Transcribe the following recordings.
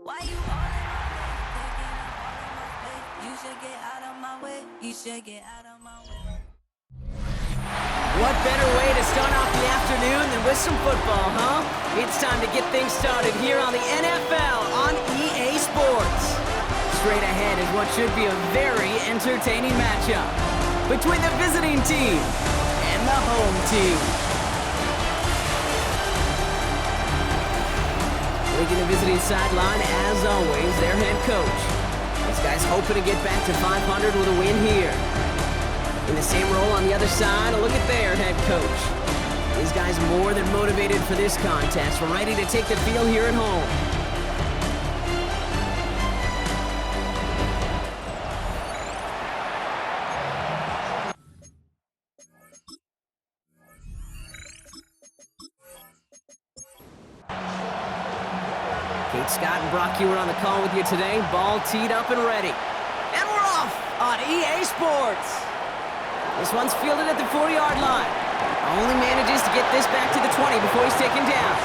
Why you all in my way? Taking up all of my space. You should get out of my way. You should get out of my way. What better way to start off the afternoon than with some football, huh? It's time to get things started here on the NFL on EA Sports. Straight ahead is what should be a very entertaining matchup between the visiting team and the home team. Leading the visiting sideline, as always, their head coach. This guy's hoping to get back to 500 with a win here. In the same role on the other side, a look at their head coach. These guys more than motivated for this contest, ready to take the field here at home. Kate Scott and Brock Ewer on the call with you today. Ball teed up and ready. And we're off on EA Sports. This one's fielded at the 40-yard line. Only manages to get this back to the 20 before he's taken down.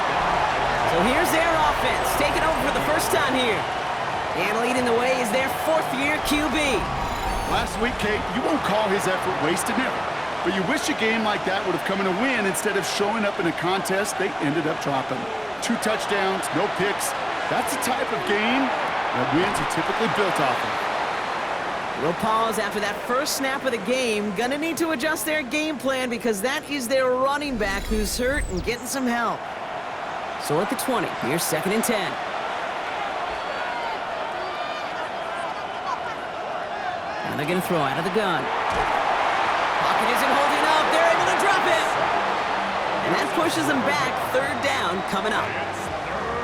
So here's their offense, taking over for the first time here. And leading the way is their fourth-year QB. Last week, Kate, you won't call his effort wasted, never. But you wish a game like that would have come in a win instead of showing up in a contest they ended up dropping. 2 touchdowns, no picks. That's the type of game that wins are typically built off of. We'll pause after that first snap of the game. Gonna need to adjust their game plan because that is their running back who's hurt and getting some help. So at the 20, here's 2nd and 10. Now they're gonna throw out of the gun. Pocket isn't holding up. They're able to drop it. And that pushes them back. 3rd down coming up.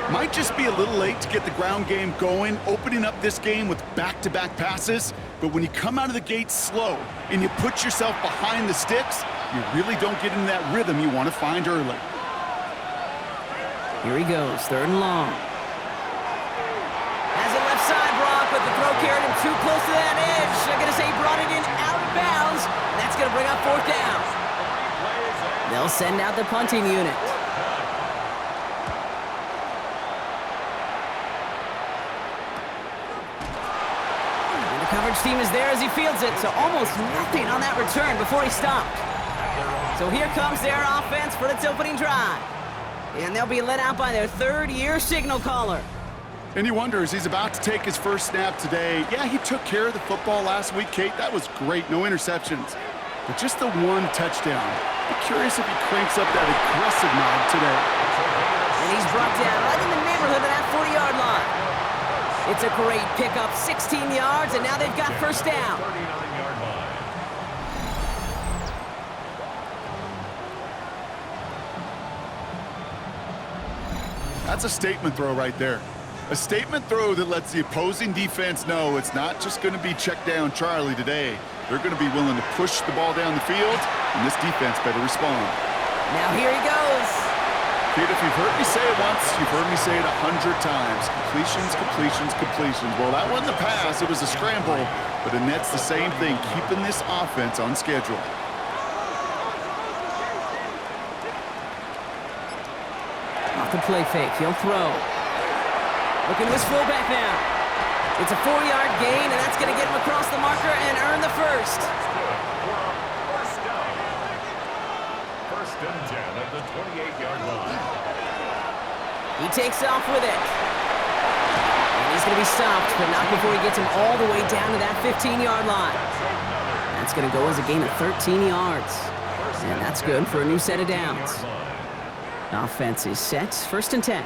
Might just be a little late to get the ground game going, opening up this game with back-to-back passes. But when you come out of the gate slow and you put yourself behind the sticks, you really don't get into that rhythm you want to find early. Here he goes, 3rd and long. Has it left side, Brock, but the throw carried him too close to that edge. They're going to say he brought it in out of bounds. And that's going to bring up 4th down. They'll send out the punting unit. Coverage team is there as he fields it, so almost nothing on that return before he stopped. So here comes their offense for its opening drive. And they'll be led out by their 3rd-year signal caller. And you wonder, as he's about to take his first snap today, yeah, he took care of the football last week, Kate. That was great, no interceptions. But just the 1 touchdown. I'm curious if he cranks up that aggressive knob today. And he's brought down right in the neighborhood of that 40-yard line. It's a great pickup, 16 yards, and now they've got 1st down. That's a statement throw right there. A statement throw that lets the opposing defense know it's not just going to be check down Charlie today. They're going to be willing to push the ball down the field, and this defense better respond. Now here he goes. Kid, if you've heard me say it once, you've heard me say it 100 times. Completions, completions, completions. Well, that wasn't a pass, it was a scramble, but the net's the same thing, keeping this offense on schedule. Off the play fake, he'll throw. Looking to his fullback now. It's a 4-yard gain, and that's going to get him across the marker and earn the 1st. First and 10 at the 28-yard line. He takes off with it. And he's going to be stopped, but not before he gets him all the way down to that 15-yard line. That's going to go as a gain of 13 yards. And that's good for a new set of downs. Offense is set, 1st and 10.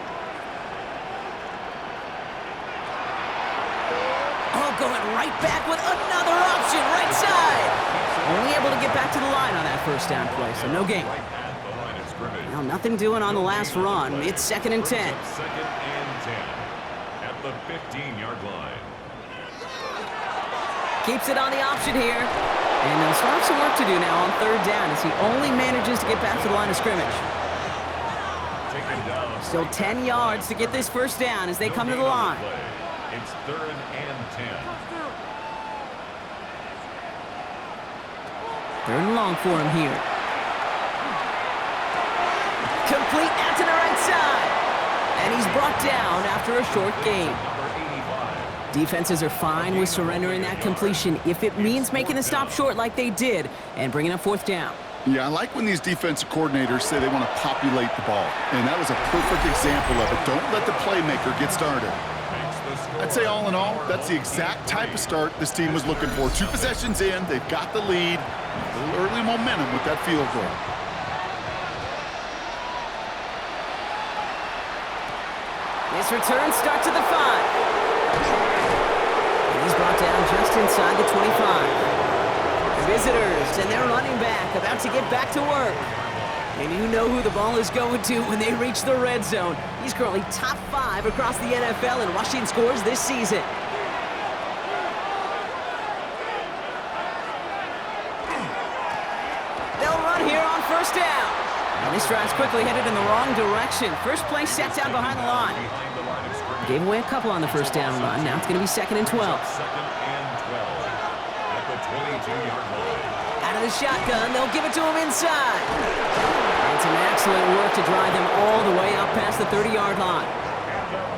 Oh, going right back with another option, right side. Only able to get back to the line on that 1st down play, so no gain. Well, nothing doing on the last run. It's 2nd and 10. 2nd and 10 at the 15-yard line. Keeps it on the option here. And they'll still have some work to do now on 3rd down as he only manages to get back to the line of scrimmage. Still 10 yards to get this 1st down as they come to the line. It's 3rd and 10. 3rd and long for him here. Complete out to the right side. And he's brought down after a short gain. Number 85. Defenses are fine with surrendering that completion if it means making the stop short like they did and bringing up fourth down. Yeah, I like when these defensive coordinators say they want to populate the ball. And that was a perfect example of it. Don't let the playmaker get started. I'd say all in all, that's the exact type of start this team was looking for. 2 possessions in, they've got the lead. A little early momentum with that field goal. This return starts at the 5. And he's brought down just inside the 25. Visitors and their running back about to get back to work. And you know who the ball is going to when they reach the red zone. He's currently top 5 across the NFL in rushing scores this season. They'll run here on first down. And this drive's quickly headed in the wrong direction. First play set down behind the line. Gave away a couple on the first down run. Now it's going to be 2nd and 12. Second and 12 at the 22-yard line. Out of the shotgun, they'll give it to him inside. And some excellent work to drive them all the way up past the 30-yard line.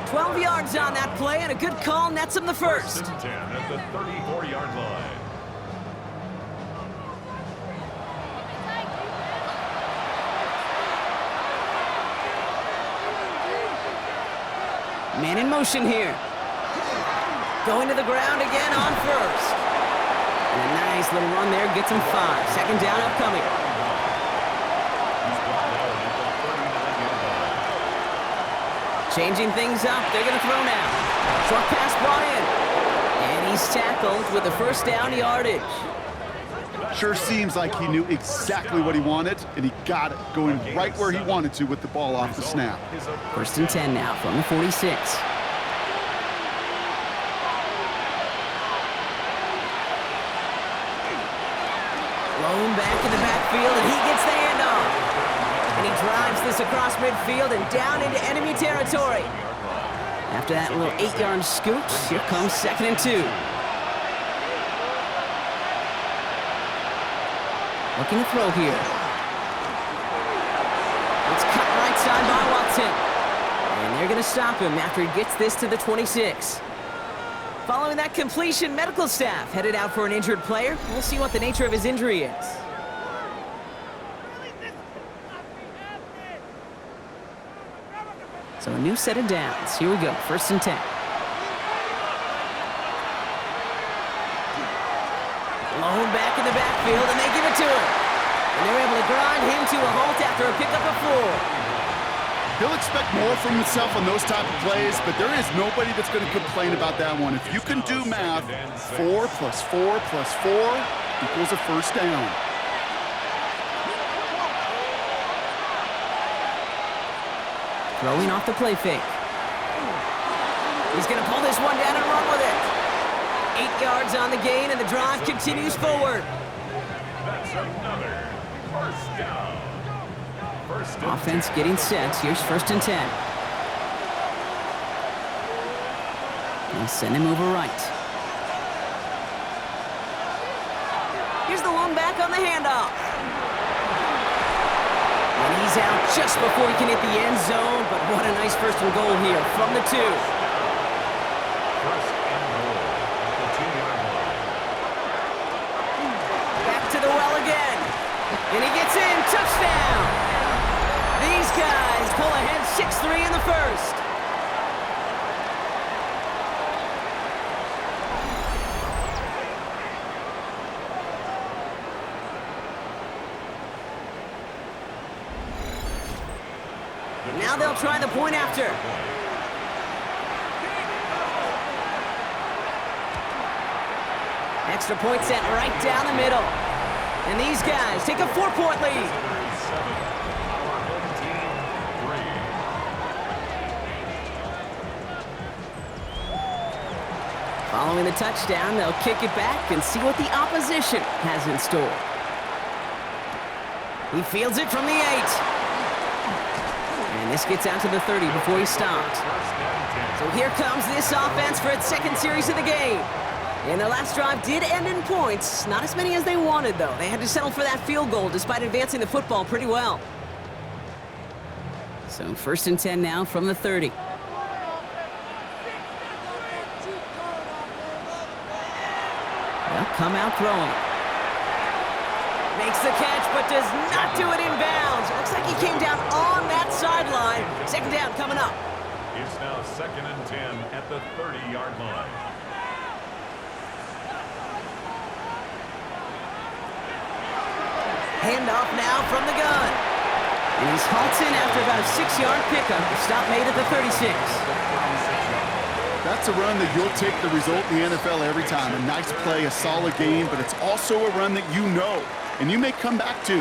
12 yards on that play, and a good call nets him the first. First and 10 at the 34-yard line. Man in motion here. Going to the ground again on first. And a nice little run there gets him 5. Second down upcoming. Changing things up. They're going to throw now. Short pass brought in. And he's tackled with the first down yardage. Sure seems like he knew exactly what he wanted, and he got it going right where he wanted to with the ball off the snap. First and 10 now from the 46. Blown back in the backfield, and he gets the handoff. And he drives this across midfield and down into enemy territory. After that little 8-yard scoop, here comes 2nd and 2. Looking to throw here. It's cut right side by Watson. And they're going to stop him after he gets this to the 26. Following that completion, medical staff headed out for an injured player. We'll see what the nature of his injury is. So a new set of downs. Here we go, 1st and 10. Blown back in the backfield, and they give it to him. And they're able to grind him to a halt after a pickup of 4. He'll expect more from himself on those type of plays, but there is nobody that's going to complain about that one. If you can do math, 4 plus 4 plus 4 equals a first down. Throwing off the play fake. He's going to pull this one down and run with it. 8 yards on the gain, and the drive continues forward. That's another first down. First and Offense getting set. Here's 1st and 10. They'll send him over right. Here's the one back on the handoff. And he's out just before he can hit the end zone, but what a nice 1st and goal here from the 2. First and goal at the 2-yard line. Back to the well again. And he gets in. Touchdown. These guys pull ahead 6-3 in the first. Now they'll try the point after. Extra point set right down the middle. And these guys take a 4-point lead. Following the touchdown, they'll kick it back and see what the opposition has in store. He fields it from the 8. And this gets out to the 30 before he stopped. So here comes this offense for its 2nd series of the game. And their last drive did end in points. Not as many as they wanted, though. They had to settle for that field goal despite advancing the football pretty well. So 1st and 10 now from the 30. They'll come out throwing. Makes the catch, but does not do it in bounds. Looks like he came down on that sideline. 2nd down coming up. It's now 2nd and 10 at the 30-yard line. Handoff now from the gun. And he's halted after about a 6-yard pickup. The stop made at the 36. That's a run that you'll take the result in the NFL every time. A nice play, a solid game, but it's also a run that you know, and you may come back to.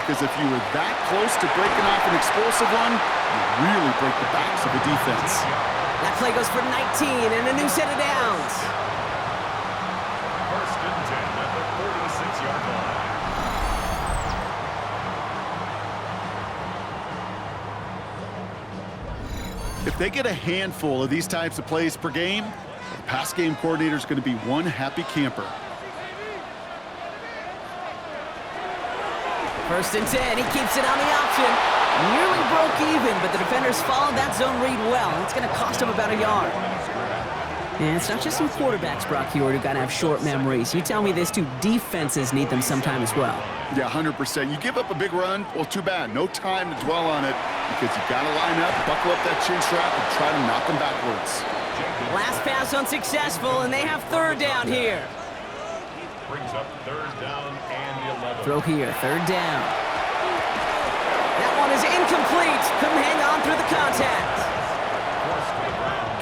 Because if you were that close to breaking off an explosive one, you really break the backs of the defense. That play goes for 19 and a new set of downs. 1st and 10 at the 46-yard line. If they get a handful of these types of plays per game, the pass game coordinator is going to be one happy camper. 1st and 10, he keeps it on the option. Nearly broke even, but the defenders followed that zone read well. That's going to cost him about a yard. And it's not just some quarterbacks, Brock Huard, who got to have short memories. You tell me this too, defenses need them sometime as well. Yeah, 100%. You give up a big run, well, too bad. No time to dwell on it because you got to line up, buckle up that chin strap, and try to knock them backwards. Last pass unsuccessful, and they have 3rd down here. Brings up 3rd down and 11. Throw here, 3rd down. That one is incomplete. Couldn't hang on through the contact.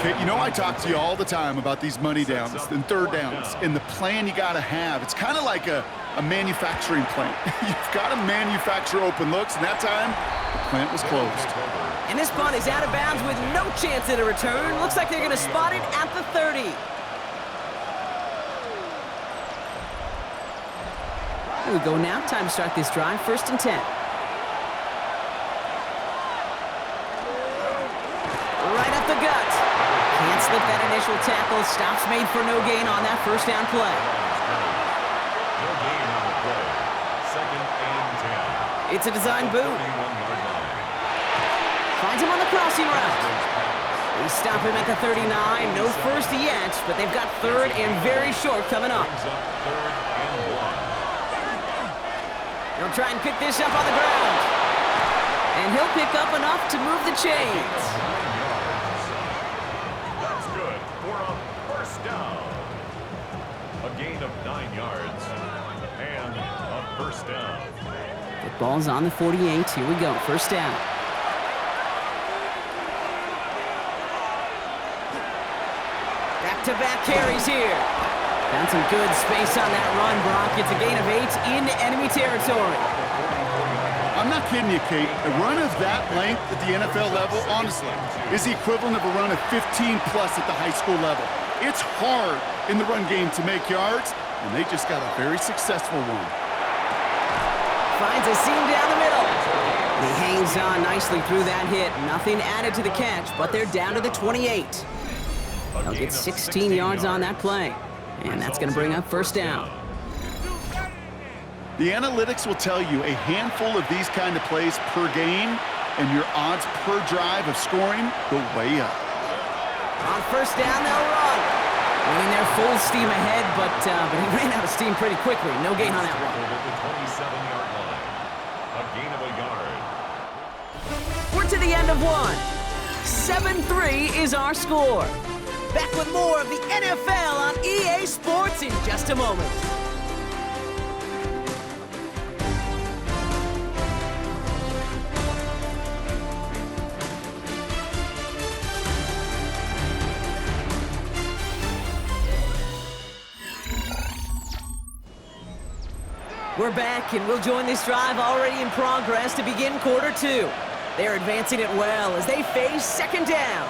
Kate, you know I talk to you all the time about these money downs and 3rd downs and the plan you got to have. It's kind of like a manufacturing plant. You've got to manufacture open looks, and that time, the plant was closed. And this punt is out of bounds with no chance at a return. Looks like they're going to spot it at the 30. Here we go now. Time to start this drive. 1st and 10. Right up the gut. Can't slip that initial tackle. Stops made for no gain on that 1st down play. No gain on the play. 2nd and 10. It's a design boot. 31-yard line. Finds him on the crossing route. They stop him at the 39. No first yet, but they've got 3rd and very short coming up. Brings up 3rd and 1. He'll try and pick this up on the ground. And he'll pick up enough to move the chains. That's good for a 1st down. A gain of 9 yards and a 1st down. The ball's on the 48. Here we go. 1st down. Back-to-back carries here. Found some good space on that run, Brock. It's a gain of 8 in enemy territory. I'm not kidding you, Kate. A run of that length at the NFL level, honestly, is the equivalent of a run of 15-plus at the high school level. It's hard in the run game to make yards, and they just got a very successful one. Finds a seam down the middle. He hangs on nicely through that hit. Nothing added to the catch, but they're down to the 28. They'll get 16 yards on that play, and that's going to bring up 1st down. The analytics will tell you a handful of these kind of plays per game, and your odds per drive of scoring go way up. On 1st down, they'll run. Running their full steam ahead, but he ran out of steam pretty quickly. No gain on that one. At the 27-yard line. A gain of a yard. We're to the end of one. 7-3 is our score. Back with more of the NFL on EA Sports in just a moment. We're back, and we'll join this drive already in progress to begin quarter 2. They're advancing it well as they face 2nd down.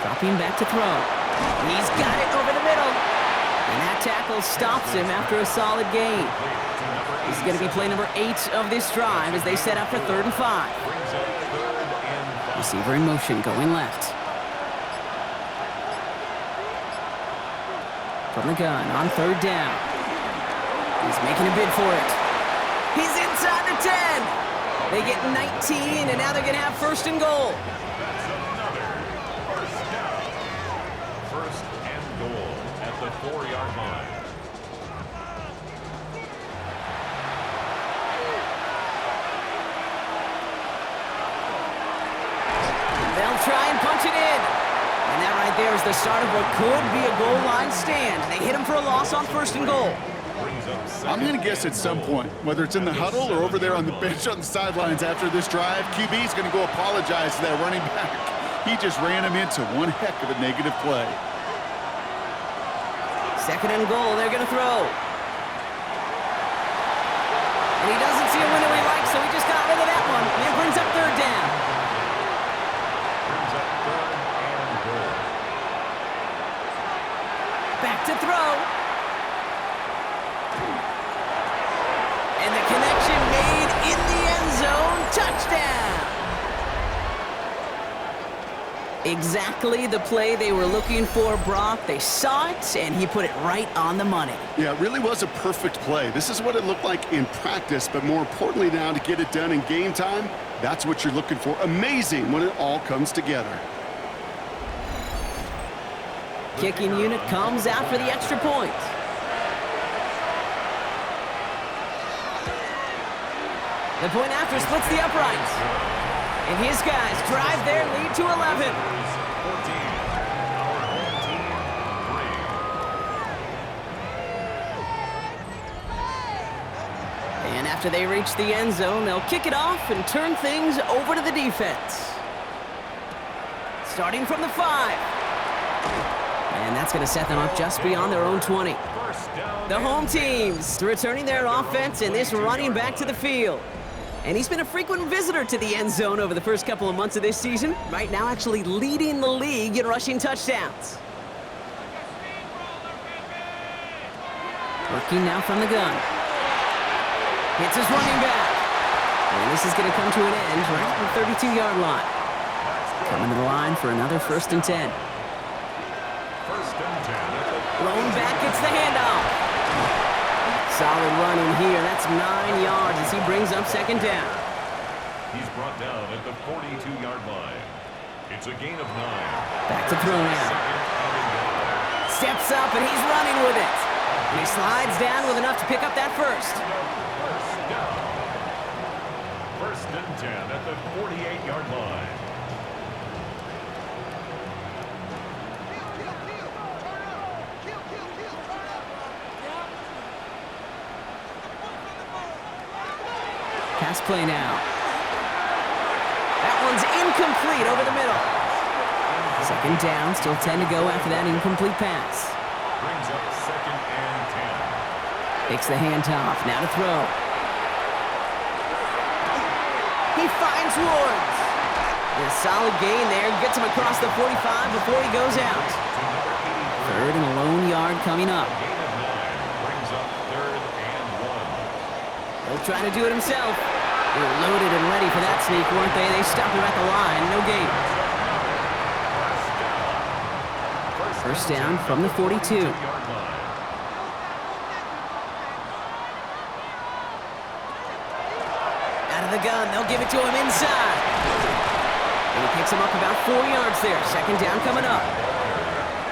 Dropping back to throw. He's got it over the middle. And that tackle stops him after a solid gain. This is going to be play number 8 of this drive as they set up for 3rd and 5. Receiver in motion going left. From the gun on 3rd down. He's making a bid for it. He's the 10. They get 19, and now they're going to have first and goal. That's another first down. First and goal at the 4-yard line. They'll try and punch it in. And that right there is the start of what could be a goal line stand. They hit him for a loss on first and goal. I'm going to guess at some point, whether it's in the huddle or over there on the bench on the sidelines after this drive, QB's going to go apologize to that running back. He just ran him into one heck of a negative play. Second and goal, they're going to throw. And he doesn't see a window he likes, so he just got rid of that one. And it brings up third down. Brings up third and goal. Back to throw. And the connection made in the end zone. Touchdown! Exactly the play they were looking for, Brock. They saw it, and he put it right on the money. Yeah, it really was a perfect play. This is what it looked like in practice, but more importantly now to get it done in game time, that's what you're looking for. Amazing when it all comes together. Kicking unit comes out for the extra point. The point after splits the uprights. And his guys drive their lead to 11. 14. Our home team, 3. And after they reach the end zone, they'll kick it off and turn things over to the defense. Starting from the 5. And that's going to set them up just beyond their own 20. First down. The home teams returning their offense and this running back to the field. And he's been a frequent visitor to the end zone over the first couple of months of this season. Right now actually leading the league in rushing touchdowns. Working now from the gun. Hits his running back. And this is going to come to an end right at the 32-yard line. Coming to the line for another first and 10. First and 10. Lone back gets the handoff. Solid run in here. That's 9 yards as he brings up second down. He's brought down at the 42-yard line. It's a gain of 9. Back to throw now. Steps up and he's running with it. And he slides down with enough to pick up that first. First down. First and 10 at the 48-yard line. Pass play now. That one's incomplete over the middle. Second down, still 10 to go after that incomplete pass. Brings up second and 10. Takes the handoff, now to throw. He finds Woods. And a solid gain there, gets him across the 45 before he goes out. Third and a lone yard coming up. Gain of 9 brings up third and 1. He'll try to do it himself. They were loaded and ready for that sneak, weren't they? They stopped him at the line, no gain. First down from the 42. Out of the gun, they'll give it to him inside. And he picks him up about 4 yards there. Second down coming up.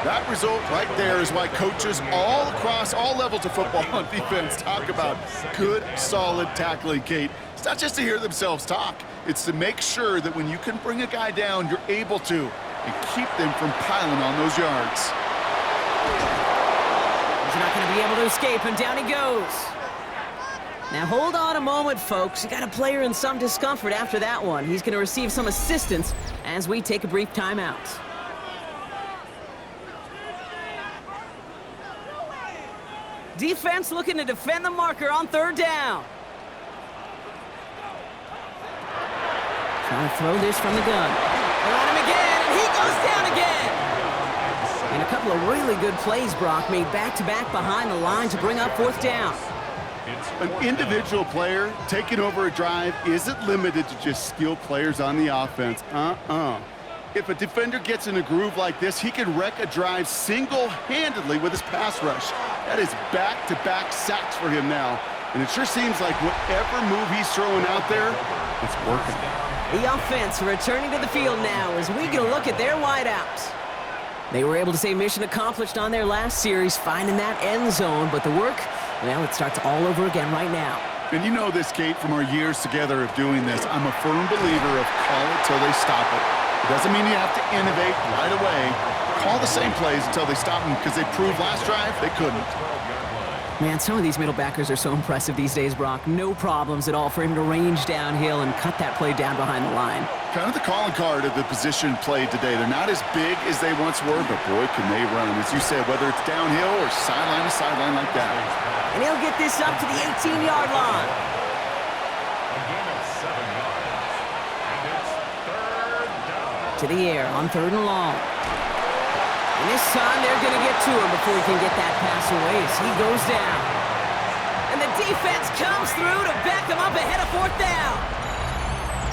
That result right there is why coaches all across all levels of football on defense talk about good, solid tackling, Kate. It's not just to hear themselves talk. It's to make sure that when you can bring a guy down, you're able to and keep them from piling on those yards. He's not going to be able to escape, and down he goes. Now hold on a moment, folks. You got a player in some discomfort after that one. He's going to receive some assistance as we take a brief timeout. Defense looking to defend the marker on third down. Trying to throw this from the gun. They're on him again, and he goes down again. And a couple of really good plays, Brock, made back-to-back behind the line to bring up fourth down. An individual player taking over a drive isn't limited to just skilled players on the offense. If a defender gets in a groove like this, he can wreck a drive single-handedly with his pass rush. That is back-to-back sacks for him now. And it sure seems like whatever move he's throwing out there, it's working. The offense returning to the field now as we get a look at their wideouts. They were able to say mission accomplished on their last series, finding that end zone, but the work, well, it starts all over again right now. And you know this, Kate, from our years together of doing this. I'm a firm believer of call it till they stop it. It doesn't mean you have to innovate right away. Call the same plays until they stop them, because they proved last drive they couldn't. Man, some of these middle backers are so impressive these days, Brock. No problems at all for him to range downhill and cut that play down behind the line. Kind of the calling card of the position played today. They're not as big as they once were, but boy, can they run. As you said, whether it's downhill or sideline to sideline like that. And he'll get this up to the 18-yard line. A gain of 7 yards. And it's third down. To the air on 3rd and long. And this time they're going to get to him before he can get that pass away as he goes down. And the defense comes through to back him up ahead of 4th down.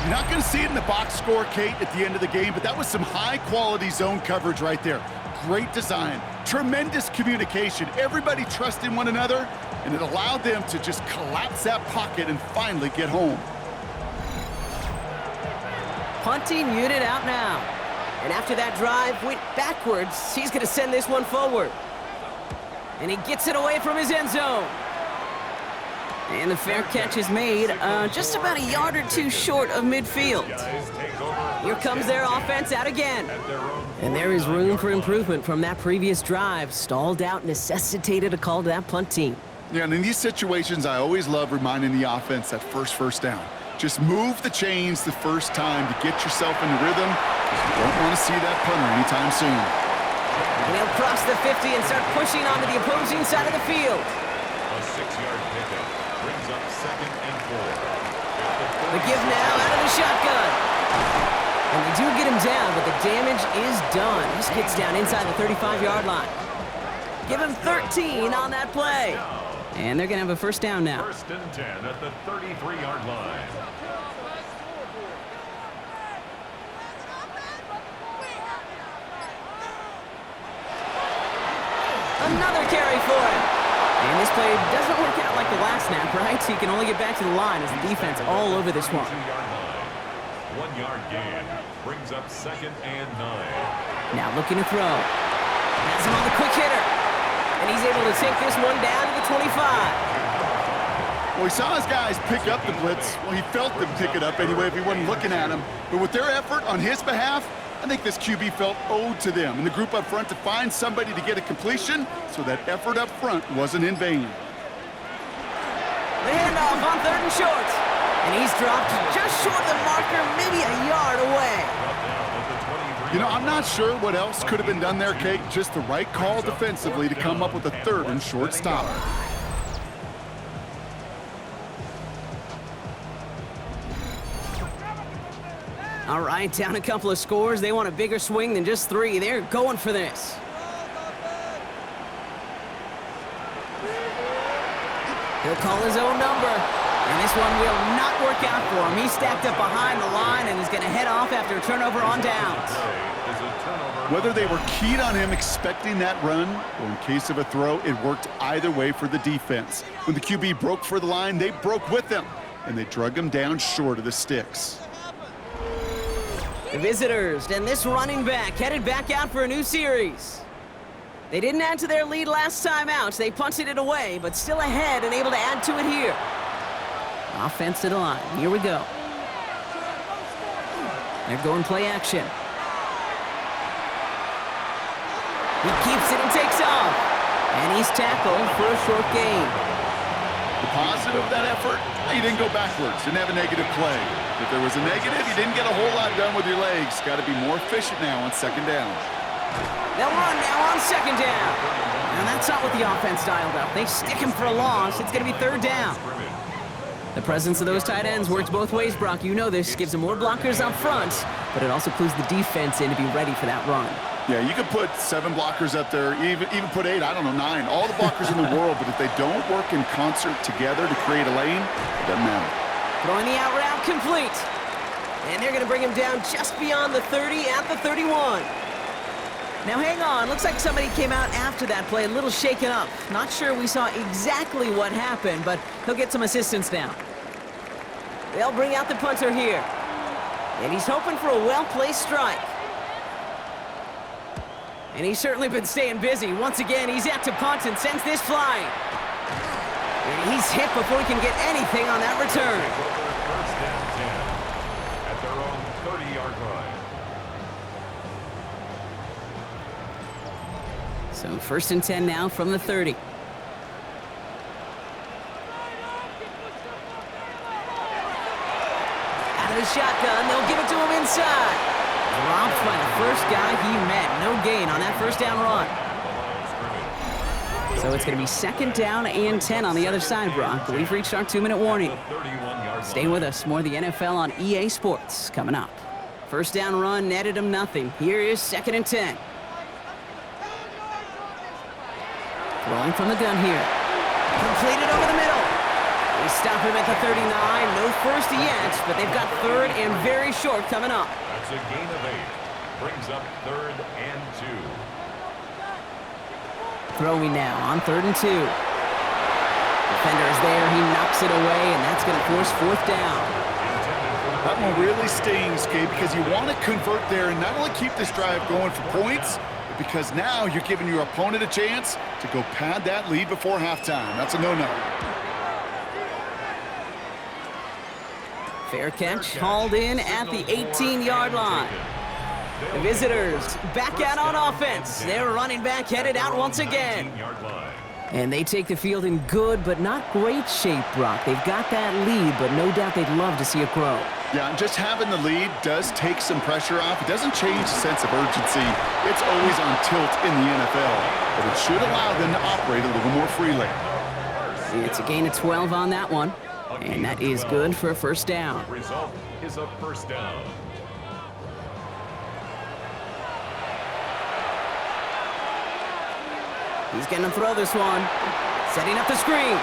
You're not going to see it in the box score, Kate, at the end of the game, but that was some high-quality zone coverage right there. Great design, tremendous communication, everybody trusting one another, and it allowed them to just collapse that pocket and finally get home. Punting unit out now. And after that drive went backwards, he's going to send this one forward. And he gets it away from his end zone. And the fair catch is made just about a yard or two short of midfield. Here comes their offense out again. And there is room for improvement from that previous drive. Stalled out, necessitated a call to that punt team. Yeah, and in these situations, I always love reminding the offense that first down. Just move the chains the first time to get yourself in the rhythm, because you don't want to see that punter anytime soon. And he'll cross the 50 and start pushing onto the opposing side of the field. A 6-yard pickup brings up 2nd and 4. The give now out of the shotgun. And they do get him down, but the damage is done. This gets down inside the 35-yard line. Give him 13 on that play. And they're going to have a 1st down now. 1st and 10 at the 33-yard line. Another carry for him. And this play doesn't work out like the last snap, right? So you can only get back to the line as the defense all over this one. 1-yard gain brings up 2nd and 9. Now looking to throw. Has him on the quick hitter. And he's able to take this one down to the 25. Well, he saw his guys pick up the blitz. Well, he felt them pick it up anyway if he wasn't looking at him. But with their effort on his behalf, I think this QB felt owed to them and the group up front to find somebody to get a completion, so that effort up front wasn't in vain. The handoff on 3rd and short. And he's dropped just short of the marker, maybe a yard away. You know, I'm not sure what else could have been done there, Kate. Just the right call defensively to come up with a 3rd and short stop. All right, down a couple of scores. They want a bigger swing than just 3. They're going for this. He'll call his own number. And this one will not work out for him. He's stacked up behind the line and is going to head off after a turnover on downs. Whether they were keyed on him expecting that run, or in case of a throw, it worked either way for the defense. When the QB broke for the line, they broke with him, and they drug him down short of the sticks. The visitors and this running back headed back out for a new series. They didn't add to their lead last time out. They punted it away, but still ahead and able to add to it here. Offense to the line. Here we go. They're going play action. He keeps it and takes off. And he's tackled for a short gain. The positive of that effort, he didn't go backwards, didn't have a negative play. If there was a negative, you didn't get a whole lot done with your legs. Got to be more efficient now on 2nd down. They'll run now on 2nd down. And that's not what the offense dialed up. They stick him for a loss. It's going to be 3rd down. The presence of those tight ends works both ways, Brock. You know this. Gives them more blockers up front, but it also clues the defense in to be ready for that run. Yeah, you could put 7 blockers up there, even put 8, I don't know, 9. All the blockers in the world, but if they don't work in concert together to create a lane, it doesn't matter. Throwing the out route complete. And they're going to bring him down just beyond the 30 at the 31. Now hang on, looks like somebody came out after that play a little shaken up. Not sure we saw exactly what happened, but he'll get some assistance now. They'll bring out the punter here. And he's hoping for a well-placed strike. And he's certainly been staying busy. Once again, he's out to punt and sends this flying. And he's hit before he can get anything on that return. First down 10 at their own 30-yard line. So first and 10 now from the 30. Out of the shotgun, they'll give it to him inside. Dropped by the first guy he met. No gain on that first down run. So it's going to be second down and 10 on the other side, Brock. But we've reached our 2-minute warning. Stay with us. More of the NFL on EA Sports coming up. First down run netted him nothing. Here is second and 10. Throwing from the gun here. Completed over the middle. They stop him at the 39. No first yet, but they've got third and very short coming up. That's a gain of 8. Brings up third and 2. Throwing now on third and 2. Defender is there. He knocks it away, and that's going to force fourth down. That one really stings, Gabe, because you want to convert there and not only keep this drive going for points, but because now you're giving your opponent a chance to go pad that lead before halftime. That's a no-no. Fair catch, hauled in at the 18-yard line. The visitors back out on offense. Their running back headed out once again. And they take the field in good but not great shape, Brock. They've got that lead, but no doubt they'd love to see it grow. Yeah, and just having the lead does take some pressure off. It doesn't change the sense of urgency. It's always on tilt in the NFL, but it should allow them to operate a little more freely. It's a gain of 12 on that one, and that is good for a first down. The result is a first down. He's going to throw this one. Setting up the screen.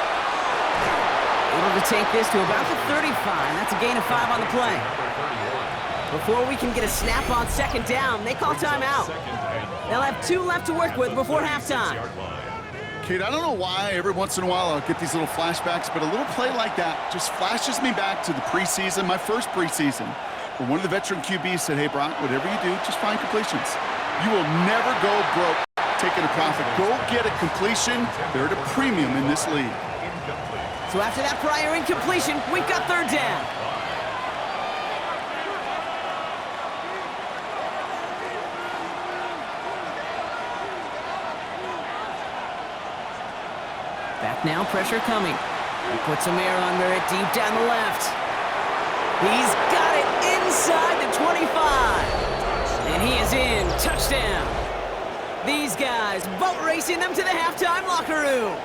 Able to take this to about the 35. That's a gain of 5 on the play. Before we can get a snap on second down, they call timeout. They'll have 2 left to work with before halftime. Kate, I don't know why every once in a while I'll get these little flashbacks, but a little play like that just flashes me back to the preseason, my first preseason, where one of the veteran QBs said, hey, Brock, whatever you do, just find completions. You will never go broke taking a profit. Go get a completion. They're at a premium in this league. So after that prior incompletion, we've got third down. Back now, pressure coming. He puts some air under it deep down the left. He's got it inside the 25. And he is in. Touchdown. These guys boat racing them to the halftime locker room.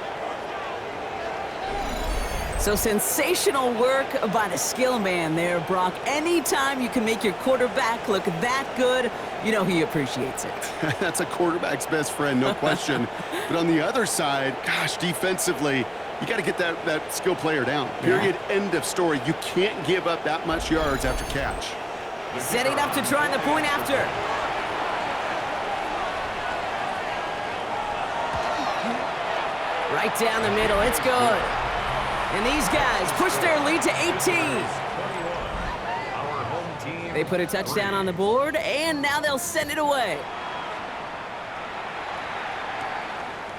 So sensational work by the skill man there, Brock. Anytime you can make your quarterback look that good, you know he appreciates it. That's a quarterback's best friend, no question. But on the other side, gosh, defensively, you got to get that skill player down. Period, end of story. You can't give up that much yards after catch. Setting up to try the point after. Right down the middle, it's good. And these guys push their lead to 18. They put a touchdown on the board, and now they'll send it away.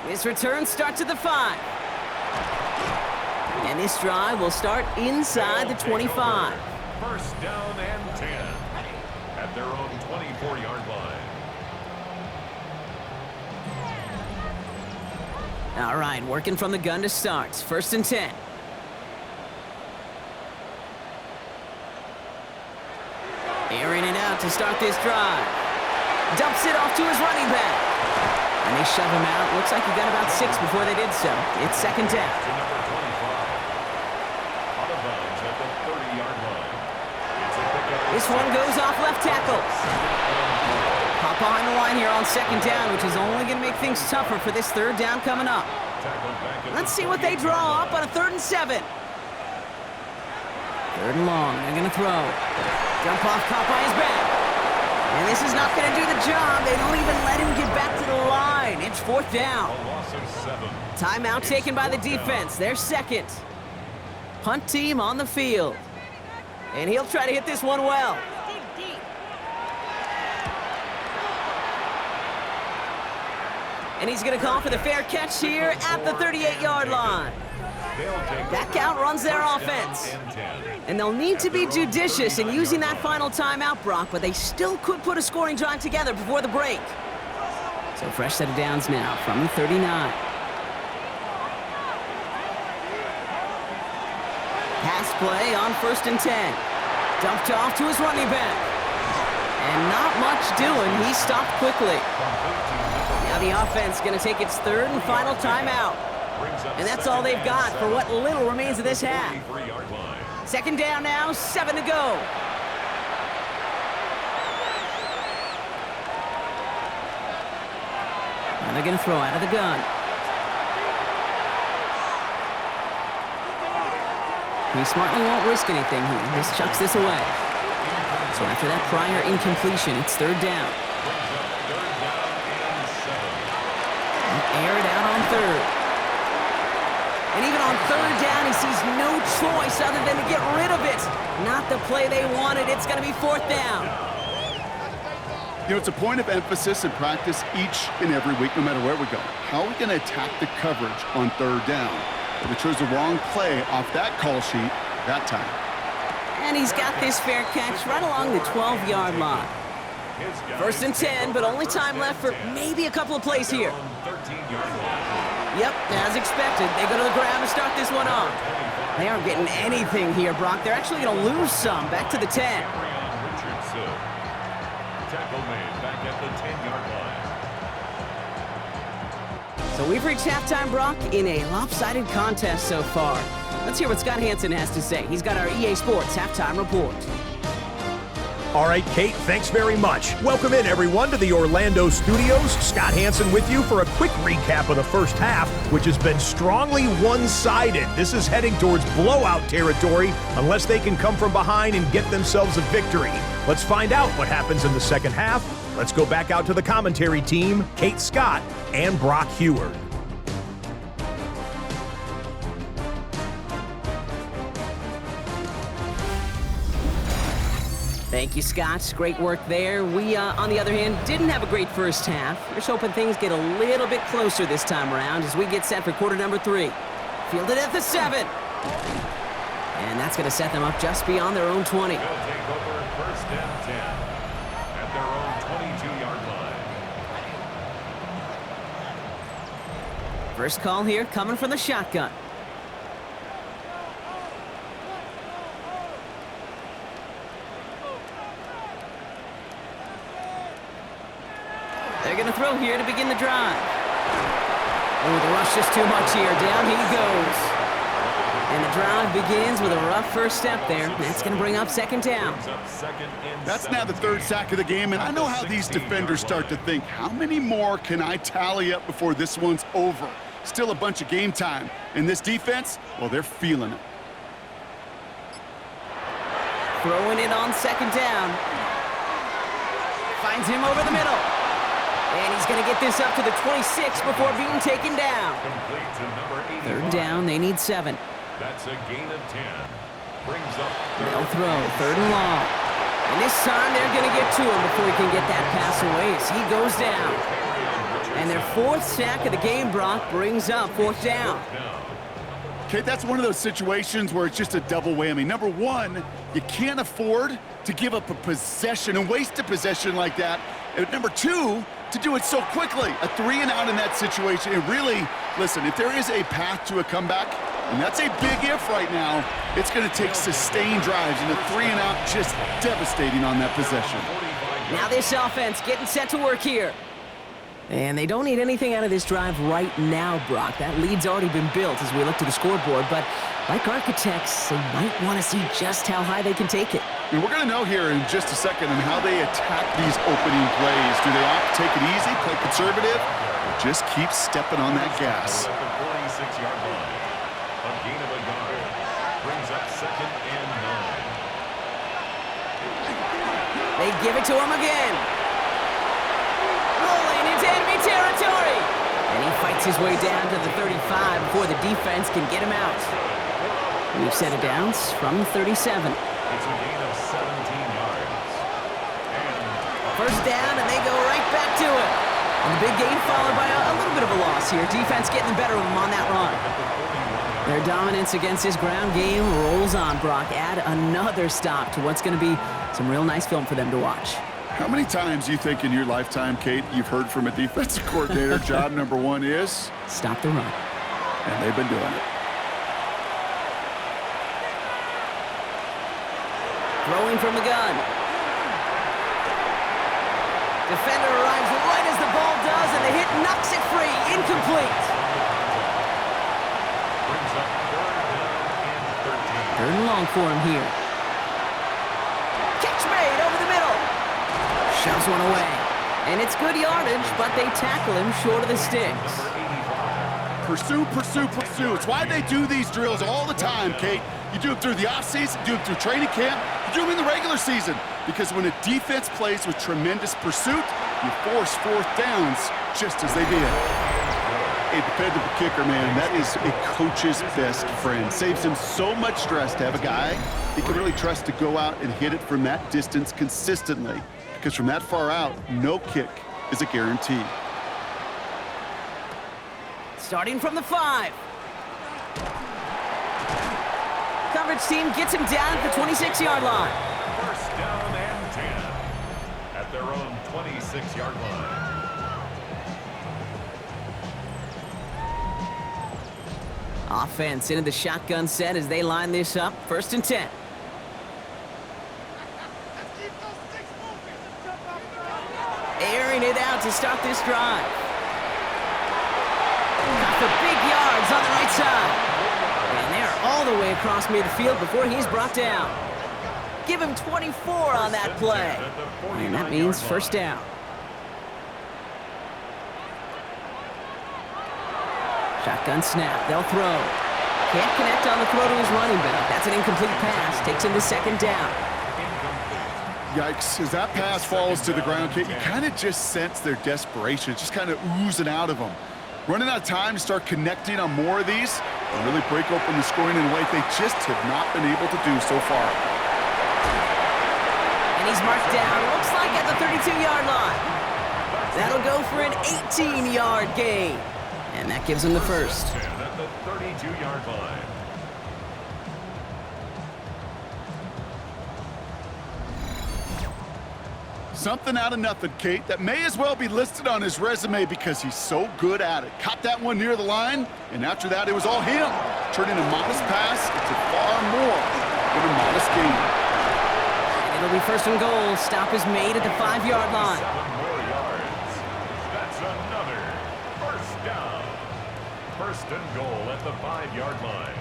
This return starts at the 5. And this drive will start inside the 25. First down and 10 at their own 24-yard line. All right, working from the gun to start. First and 10. Airing it out to start this drive. Dumps it off to his running back. And they shove him out. Looks like he got about 6 before they did so. It's second down. To number 25. Out of bounds at the 30-yard line. It's a pickup. This one goes off left tackle. Hop behind the line here on second down, which is only going to make things tougher for this third down coming up. Let's see what they draw up on a 3rd and 7. 3rd and long. They're going to throw. Jump off, caught by his back. And this is not going to do the job. They don't even let him get back to the line. It's 4th down. A loss of 7. Timeout taken by the defense. Their second. Punt team on the field. And he'll try to hit this one well. And he's going to call for the fair catch here at the 38-yard line. That count runs their offense. And they'll need to be judicious in using that final timeout, Brock, but they still could put a scoring drive together before the break. So fresh set of downs now from the 39. Pass play on 1st and 10. Dumped off to his running back. And not much doing. He stopped quickly. Now the offense going to take its 3rd and final timeout. And that's all they've got for what little remains of this half. 2nd down now, 7 to go. And they're going to throw out of the gun. He smartly won't risk anything here. Just chucks this away. So after that prior incompletion, it's 3rd down. Air it out on 3rd. And even on 3rd down, he sees no choice other than to get rid of it. Not the play they wanted. It's going to be 4th down. You know, it's a point of emphasis in practice each and every week, no matter where we go. How are we going to attack the coverage on 3rd down? But we chose the wrong play off that call sheet that time. And he's got this fair catch right along the 12-yard line. 1st and 10, but only time left for maybe a couple of plays here. Yep, as expected, they go to the ground to start this one off. They aren't getting anything here, Brock. They're actually going to lose some. Back to the 10. Tackle made back at the 10-yard line. So we've reached halftime, Brock, in a lopsided contest so far. Let's hear what Scott Hansen has to say. He's got our EA Sports halftime report. All right, Kate, thanks very much. Welcome in, everyone, to the Orlando studios. Scott Hansen with you for a quick recap of the first half, which has been strongly one-sided. This is heading towards blowout territory unless they can come from behind and get themselves a victory. Let's find out what happens in the second half. Let's go back out to the commentary team, Kate Scott and Brock Heward. Thank you, Scott. Great work there. We, on the other hand, didn't have a great first half. We're just hoping things get a little bit closer this time around as we get set for quarter number 3. Fielded at the 7. And that's going to set them up just beyond their own 20. They'll take over 1st and 10 at their own 22-yard line. First call here coming from the shotgun. They're going to throw here to begin the drive. Oh, the rush just too much here. Down he goes. And the drive begins with a rough first step there. That's going to bring up 2nd down. That's now the 3rd sack of the game, and I know how these defenders start to think, how many more can I tally up before this one's over? Still a bunch of game time. And this defense, well, they're feeling it. Throwing it on 2nd down. Finds him over the middle. And he's going to get this up to the 26 before being taken down. 3rd down, they need 7. That's a gain of 10. Brings up They'll throw 3rd and long. And this time they're going to get to him before he can get that pass away as he goes down. And their 4th sack of the game, Brock, brings up 4th down. Okay, that's one of those situations where it's just a double whammy. Number one, you can't afford to give up a possession and waste a possession like that. And number two, to do it so quickly. A 3 and out in that situation. And really, listen, if there is a path to a comeback, and that's a big if right now, it's going to take sustained drives, and a 3 and out just devastating on that possession. Now this offense getting set to work here. And they don't need anything out of this drive right now, Brock. That lead's already been built as we look to the scoreboard, but like architects, they might want to see just how high they can take it. And we're going to know here in just a second on how they attack these opening plays. Do they opt to take it easy, play conservative, or just keep stepping on that gas? At the 46-yard line. A gain of a yard. Brings up 2nd and 9. They give it to him again. Rolling into enemy territory. And he fights his way down to the 35 before the defense can get him out. We've set it downs from 37. It's a gain of 17 yards. First down, and they go right back to it. And the big gain followed by a little bit of a loss here. Defense getting the better of them on that run. Their dominance against his ground game rolls on, Brock. Add another stop to what's going to be some real nice film for them to watch. How many times do you think in your lifetime, Kate, you've heard from a defensive coordinator, job number one is? Stop the run. And they've been doing it. Throwing from the gun. Defender arrives right as the ball does, and the hit knocks it free. Incomplete. Brings up 3rd and 13. 3rd and long for him here. Catch made over the middle. Shoves one away. And it's good yardage, but they tackle him short of the sticks. Pursue, pursue, pursue. It's why they do these drills all the time, Kate. You do them through the offseason, do them through training camp, you do them in the regular season. Because when a defense plays with tremendous pursuit, you force 4th downs just as they did. A dependable kicker, man, that is a coach's best friend. Saves him so much stress to have a guy he can really trust to go out and hit it from that distance consistently. Because from that far out, no kick is a guarantee. Starting from the 5. Coverage team gets him down at the 26-yard line. 1st down and 10 at their own 26-yard line. Offense into the shotgun set as they line this up. 1st and 10. Airing it out to start this drive. Got the big yards on the right side. And they're all the way across midfield before he's brought down. Give him 24 on that play. And that means 1st down. Shotgun snap. They'll throw. Can't connect on the throw to his running back. That's an incomplete pass. Takes him to 2nd down. Yikes, as that pass falls to the ground, Kate, you kind of just sense their desperation. It's just kind of oozing out of them. Running out of time to start connecting on more of these and really break open the scoring in a way they just have not been able to do so far. And he's marked down, looks like at the 32-yard line. That'll go for an 18-yard gain. And that gives him the 1st. At the 32-yard line. Something out of nothing, Kate, that may as well be listed on his resume because he's so good at it. Caught that one near the line, and after that, it was all him. Turning a modest pass into far more than a modest gain. And it'll be 1st and goal. Stop is made at the 5-yard line. 7 more yards. That's another 1st down. 1st and goal at the 5-yard line.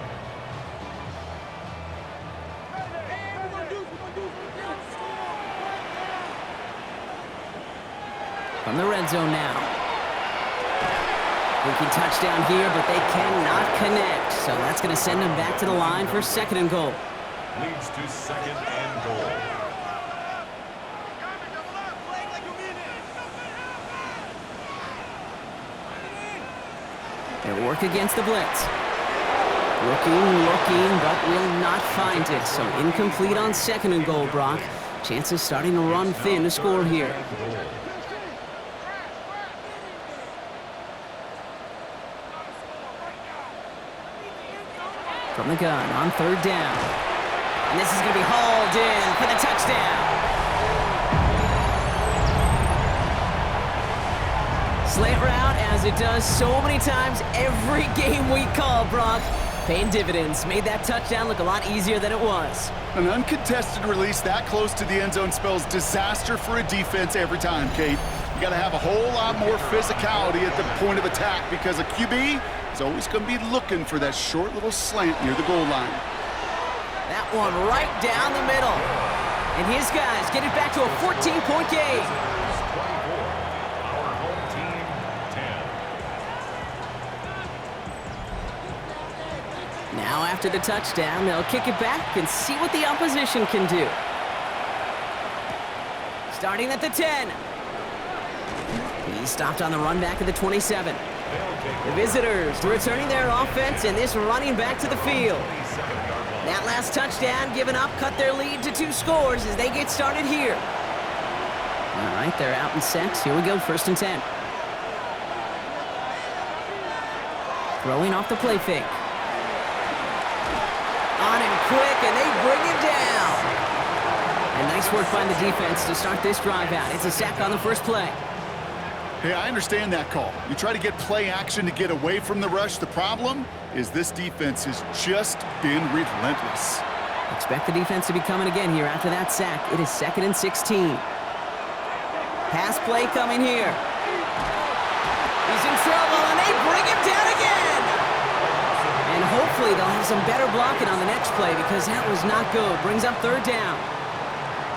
From the red zone now. Thinking touchdown here, but they cannot connect. So that's going to send them back to the line for 2nd and goal. Leads to 2nd and goal. They'll work against the blitz. Looking, but will not find it. So incomplete on 2nd and goal, Brock. Chances starting to run thin to score here. From the gun on 3rd down. And this is going to be hauled in for the touchdown. Slant route, as it does so many times every game we call, Brock. Paying dividends. Made that touchdown look a lot easier than it was. An uncontested release that close to the end zone spells disaster for a defense every time, Kate. You got to have a whole lot more physicality at the point of attack because a QB is always going to be looking for that short little slant near the goal line. That one right down the middle. And his guys get it back to a 14-point game. 24. Our home team, 10. Now after the touchdown, they'll kick it back and see what the opposition can do. Starting at the 10. He's stopped on the run back at the 27. The visitors returning their offense and this running back to the field. That last touchdown given up cut their lead to 2 scores as they get started here. All right, they're out in sets. Here we go, 1st and 10. Throwing off the play fake. On him quick, and they bring him down. And nice work by the defense to start this drive out. It's a sack on the first play. Hey, I understand that call. You try to get play action to get away from the rush. The problem is this defense has just been relentless. Expect the defense to be coming again here after that sack. It is 2nd and 16. Pass play coming here. He's in trouble, and they bring him down again. And hopefully they'll have some better blocking on the next play because that was not good. Brings up 3rd down.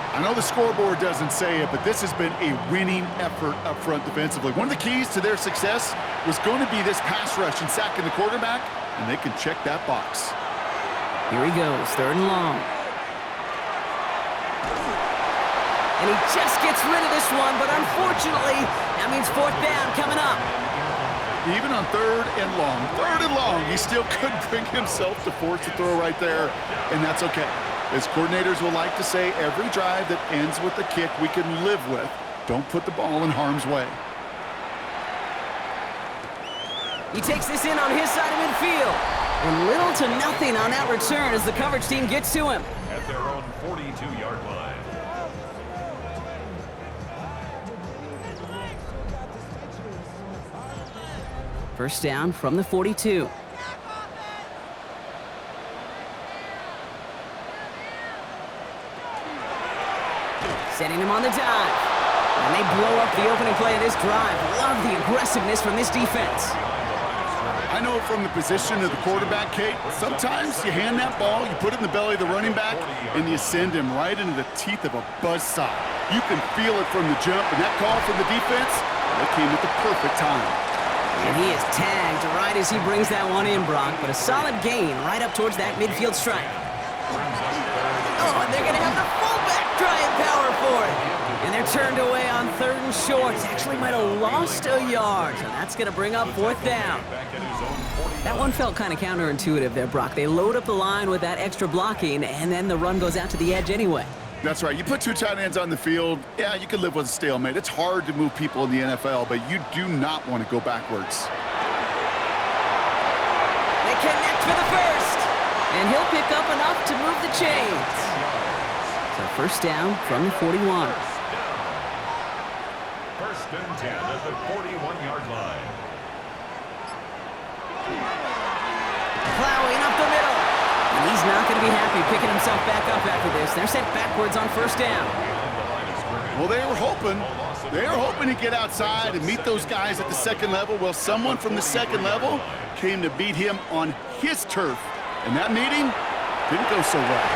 I know the scoreboard doesn't say it, but this has been a winning effort up front defensively. One of the keys to their success was going to be this pass rush and sacking the quarterback, and they can check that box. Here he goes, 3rd and long. And he just gets rid of this one, but unfortunately, that means 4th down coming up. Even on 3rd and long, he still couldn't bring himself to force the throw right there, and that's okay. As coordinators will like to say, every drive that ends with a kick we can live with. Don't put the ball in harm's way. He takes this in on his side of midfield. And little to nothing on that return as the coverage team gets to him. At their own 42-yard line. First down from the 42. Setting him on the dive. And they blow up the opening play of this drive. Love the aggressiveness from this defense. I know from the position of the quarterback, Kate, sometimes you hand that ball, you put it in the belly of the running back, and you send him right into the teeth of a buzzsaw. You can feel it from the jump, and that call from the defense, that came at the perfect time. And he is tagged right as he brings that one in, Brock, but a solid gain right up towards that midfield strike. Oh, and they're going to have the fullback trying power for it. And they're turned away on 3rd and short. Actually might have lost a yard, so that's going to bring up 4th down. That one felt kind of counterintuitive there, Brock. They load up the line with that extra blocking, and then the run goes out to the edge anyway. That's right. You put 2 tight ends on the field, yeah, you can live with a stalemate. It's hard to move people in the NFL, but you do not want to go backwards. They connect for the first, and he'll pick up enough to move the chains. So 1st down from the 41. 1st and 10 at the 41-yard line. Plowing up the middle. And he's not going to be happy picking himself back up after this. They're sent backwards on 1st down. Well, they were hoping to get outside and meet those guys at the 2nd level. Well, someone from the 2nd level came to beat him on his turf. And that meeting didn't go so well.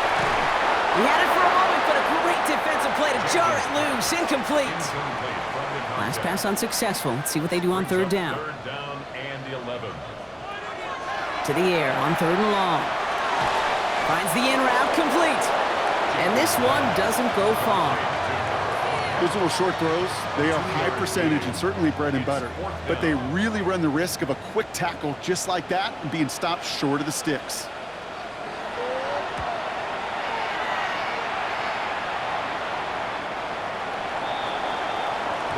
He had it for a moment, but a great defensive play to jar it loose. Incomplete. Last pass unsuccessful. Let's see what they do on 3rd down. 3rd down and 11. To the air on 3rd and long. Finds the in route complete. And this one doesn't go far. Those little short throws, they are high percentage and certainly bread and butter. But they really run the risk of a quick tackle just like that and being stopped short of the sticks.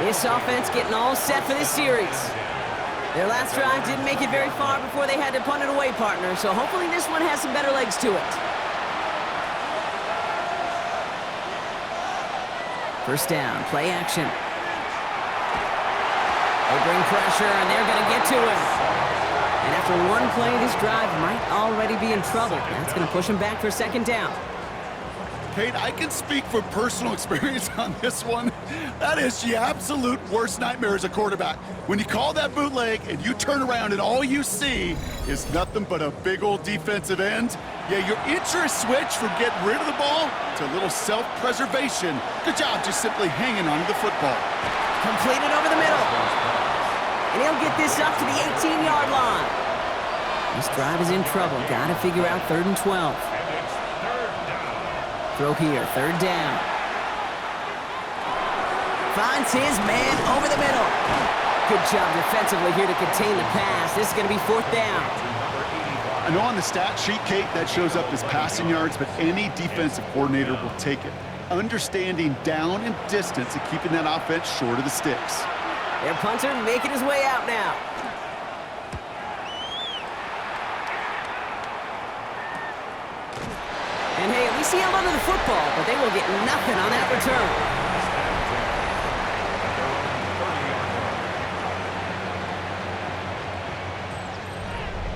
This offense getting all set for this series. Their last drive didn't make it very far before they had to punt it away, partner, so hopefully this one has some better legs to it. 1st down, play action. They bring pressure, and they're going to get to him. And after one play, this drive might already be in trouble. That's going to push him back for 2nd down. Kate, I can speak from personal experience on this one. That is the absolute worst nightmare as a quarterback. When you call that bootleg and you turn around and all you see is nothing but a big old defensive end, yeah, your interest switch from getting rid of the ball to a little self-preservation. Good job just simply hanging on to the football. Completed over the middle. And he'll get this up to the 18-yard line. This drive is in trouble. Got to figure out 3rd and 12. Throw here, 3rd down. Finds his man over the middle. Good job defensively here to contain the pass. This is going to be 4th down. I know on the stat sheet, Kate, that shows up as passing yards, but any defensive coordinator will take it. Understanding down and distance and keeping that offense short of the sticks. Their punter making his way out now. And hey, at least he held onto the football, but they will get nothing on that return.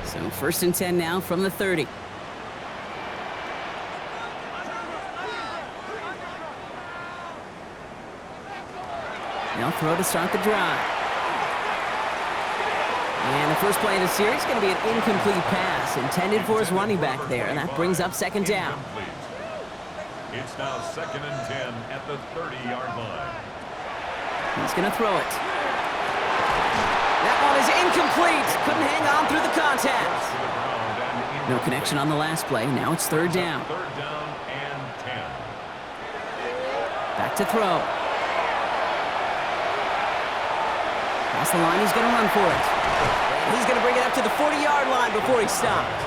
So 1st and 10 now from the 30. They'll throw to start the drive. And the first play of the series is going to be an incomplete pass intended for his running back there, and that brings up 2nd down. It's now 2nd and 10 at the 30-yard line. He's going to throw it. That one is incomplete. Couldn't hang on through the contact. No connection on the last play. Now it's 3rd down. 3rd down and 10. Back to throw. Across the line, he's going to run for it. And he's going to bring it up to the 40-yard line before he stopped.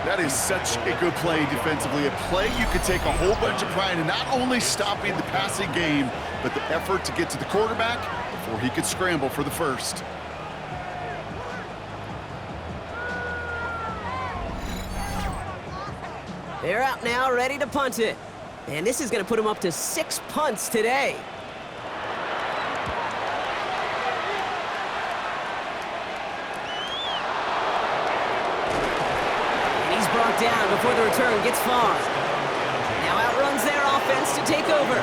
That is such a good play defensively. A play you could take a whole bunch of pride in not only stopping the passing game, but the effort to get to the quarterback before he could scramble for the first. They're out now, ready to punt it. And this is going to put him up to 6 punts today. Brought down before the return gets far. Now outruns their offense to take over.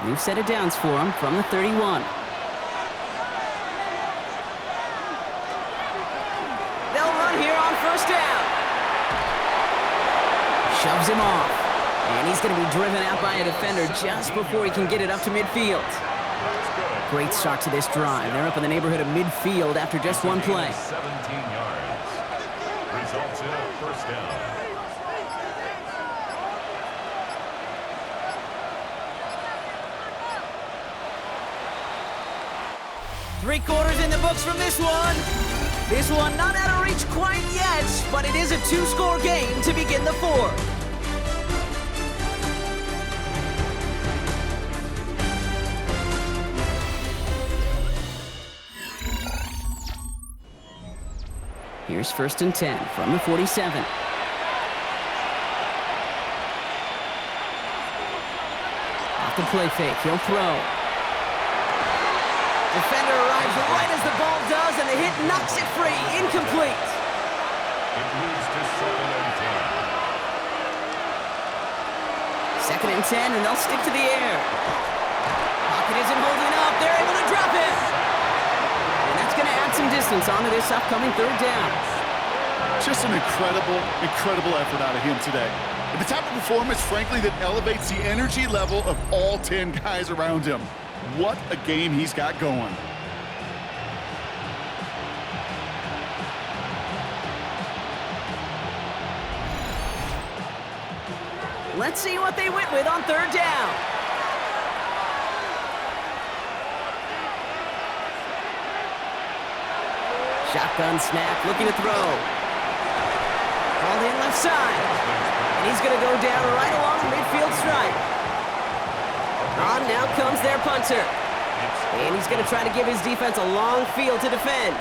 New set of downs for him from the 31. They'll run here on 1st down. Shoves him off. And he's going to be driven out by a defender just before he can get it up to midfield. Great start to this drive. They're up in the neighborhood of midfield after just one play. 17 yards. Results in a 1st down. Three-quarters in the books from this one. This one not out of reach quite yet, but it is a 2-score game to begin the 4th. Here's 1st and 10 from the 47. Off the play fake, he'll throw. Defender arrives right as the ball does, and the hit knocks it free. Incomplete. It moves to 2nd and 10. 2nd and 10, and they'll stick to the air. Pocket isn't holding up. They're able to drop it. And that's going to add some distance onto this upcoming 3rd down. Just an incredible effort out of him today. And the type of performance, frankly, that elevates the energy level of all 10 guys around him. What a game he's got going. Let's see what they went with on 3rd down. Shotgun snap, looking to throw. Called in left side. And he's going to go down right along the midfield stripe. On now comes their punter. And he's going to try to give his defense a long field to defend.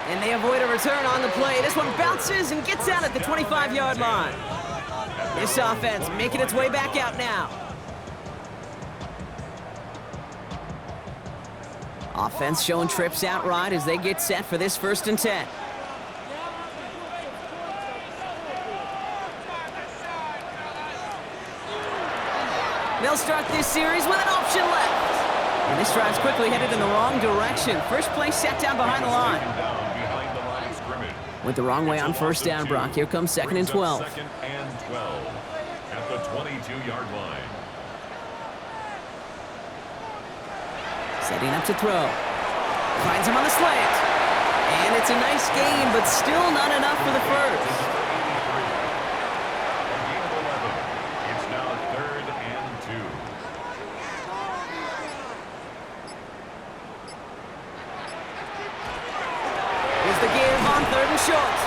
And they avoid a return on the play. This one bounces and gets out at the 25-yard line. This offense making its way back out now. Offense showing trips out right as they get set for this 1st and 10. They'll start this series with an option left. And this drive's quickly headed in the wrong direction. First play set down behind the line. Went the wrong way on 1st down, Brock. Here comes 2nd and 12. 2nd and 12 at the 22-yard line. Setting up to throw. Finds him on the slant. And it's a nice game, but still not enough for the first. A gain of 11. It's now 3rd and 2. Here's the give on 3rd and short.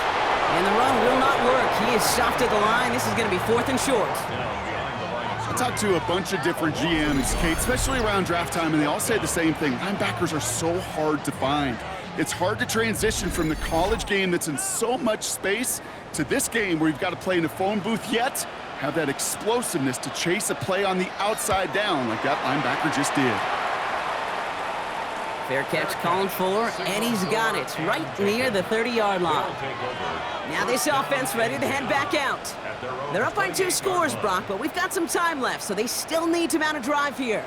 And the run will not work. He is soft at the line. This is going to be 4th and short. I talked to a bunch of different GMs, Kate, especially around draft time, and they all say the same thing. Linebackers are so hard to find. It's hard to transition from the college game that's in so much space to this game where you've got to play in a phone booth, yet have that explosiveness to chase a play on the outside down like that linebacker just did. Fair catch called for, and he's got it right near the 30-yard line. Now this offense ready to head back out. They're up by 2 scores, Brock, but we've got some time left, so they still need to mount a drive here.